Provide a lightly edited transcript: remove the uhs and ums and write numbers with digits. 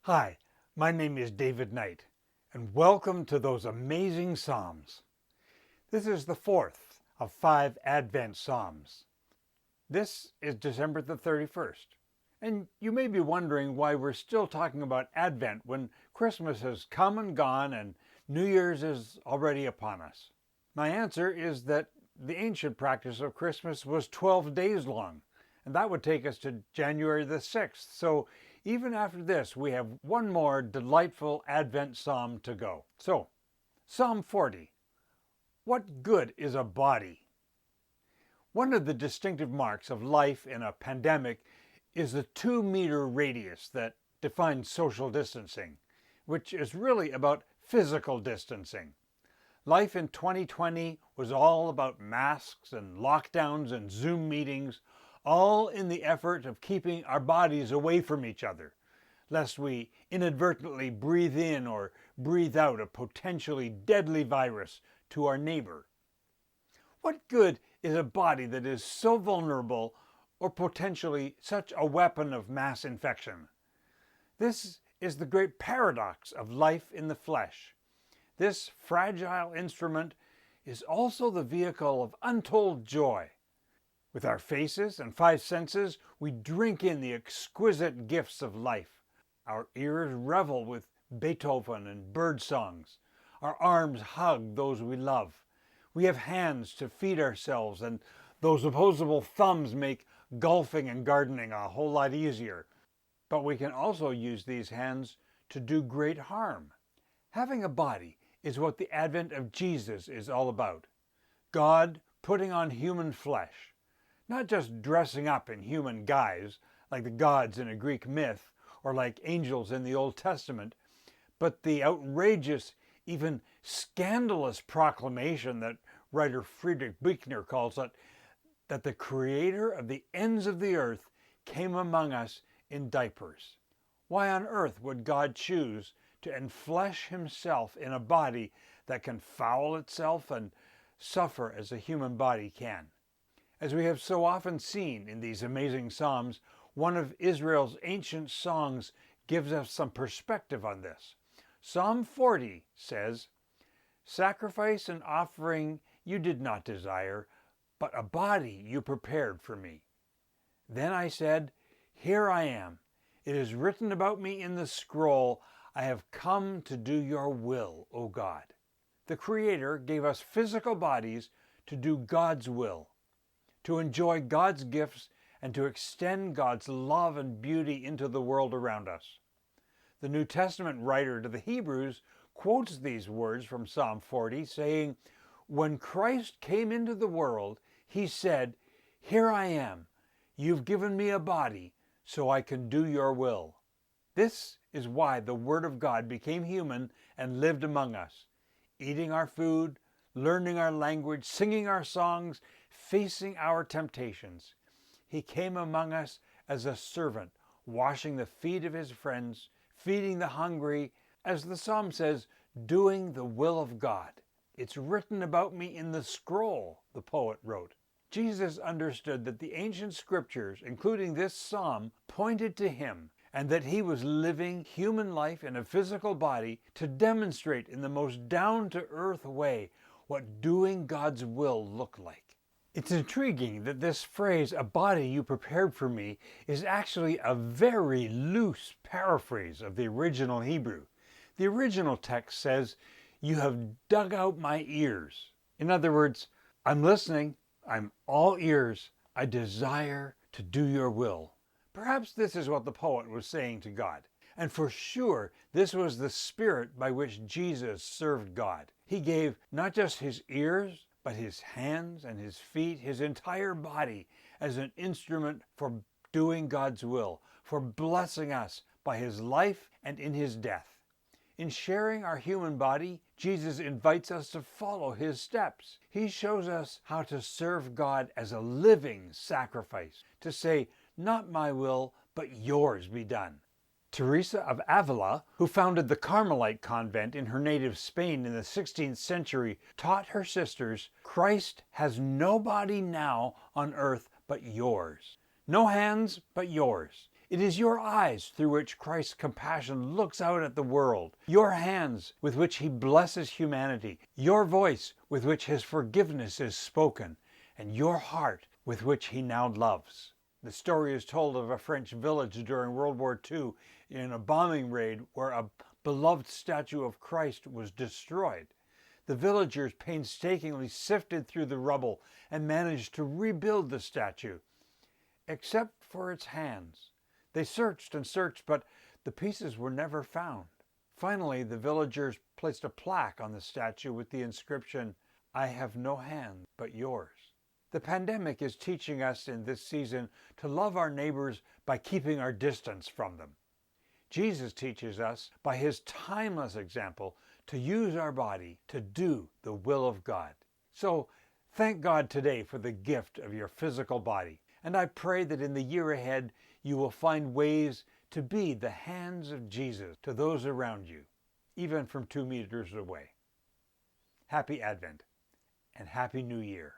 Hi, my name is David Knight, and welcome to those amazing Psalms. This is the fourth of 5 Advent Psalms. This is December the 31st, and you may be wondering why we're still talking about Advent when Christmas has come and gone and New Year's is already upon us. My answer is that the ancient practice of Christmas was 12 days long, and that would take us to January the 6th. So even after this, we have one more delightful Advent psalm to go. So, Psalm 40. What good is a body? One of the distinctive marks of life in a pandemic is the 2-meter radius that defines social distancing, which is really about physical distancing. Life in 2020 was all about masks and lockdowns and Zoom meetings, all in the effort of keeping our bodies away from each other, lest we inadvertently breathe in or breathe out a potentially deadly virus to our neighbor. What good is a body that is so vulnerable or potentially such a weapon of mass infection? This is the great paradox of life in the flesh. This fragile instrument is also the vehicle of untold joy. With our faces and 5 senses, we drink in the exquisite gifts of life. Our ears revel with Beethoven and bird songs. Our arms hug those we love. We have hands to feed ourselves, and those opposable thumbs make golfing and gardening a whole lot easier. But we can also use these hands to do great harm. Having a body is what the advent of Jesus is all about. God putting on human flesh. Not just dressing up in human guise, like the gods in a Greek myth, or like angels in the Old Testament, but the outrageous, even scandalous proclamation that writer Friedrich Buechner calls it, that the Creator of the ends of the earth came among us in diapers. Why on earth would God choose to enflesh himself in a body that can foul itself and suffer as a human body can? As we have so often seen in these amazing Psalms, one of Israel's ancient songs gives us some perspective on this. Psalm 40 says, "Sacrifice and offering you did not desire, but a body you prepared for me. Then I said, Here I am. It is written about me in the scroll. I have come to do your will, O God." The Creator gave us physical bodies to do God's will, to enjoy God's gifts, and to extend God's love and beauty into the world around us. The New Testament writer to the Hebrews quotes these words from Psalm 40, saying, "When Christ came into the world, he said, 'Here I am. You've given me a body, so I can do your will.'" This is why the Word of God became human and lived among us, eating our food, learning our language, singing our songs, facing our temptations. He came among us as a servant, washing the feet of his friends, feeding the hungry, as the psalm says, doing the will of God. "It's written about me in the scroll," the poet wrote. Jesus understood that the ancient scriptures, including this psalm, pointed to him, and that he was living human life in a physical body to demonstrate in the most down-to-earth way what doing God's will looked like. It's intriguing that this phrase, "a body you prepared for me," is actually a very loose paraphrase of the original Hebrew. The original text says, "You have dug out my ears." In other words, I'm listening, I'm all ears, I desire to do your will. Perhaps this is what the poet was saying to God. And for sure, this was the spirit by which Jesus served God. He gave not just his ears, but his hands and his feet, his entire body, as an instrument for doing God's will, for blessing us by his life and in his death. In sharing our human body, Jesus invites us to follow his steps. He shows us how to serve God as a living sacrifice, to say, "Not my will, but yours be done." Teresa of Avila, who founded the Carmelite convent in her native Spain in the 16th century, taught her sisters, "Christ has no body now on earth but yours. No hands but yours. It is your eyes through which Christ's compassion looks out at the world, your hands with which he blesses humanity, your voice with which his forgiveness is spoken, and your heart with which he now loves. The story is told of a French village during World War II in a bombing raid where a beloved statue of Christ was destroyed. The villagers painstakingly sifted through the rubble and managed to rebuild the statue, except for its hands. They searched and searched, but the pieces were never found. Finally, the villagers placed a plaque on the statue with the inscription, "I have no hand but yours." The pandemic is teaching us in this season to love our neighbors by keeping our distance from them. Jesus teaches us by his timeless example to use our body to do the will of God. So thank God today for the gift of your physical body. And I pray that in the year ahead, you will find ways to be the hands of Jesus to those around you, even from 2 meters away. Happy Advent and Happy New Year.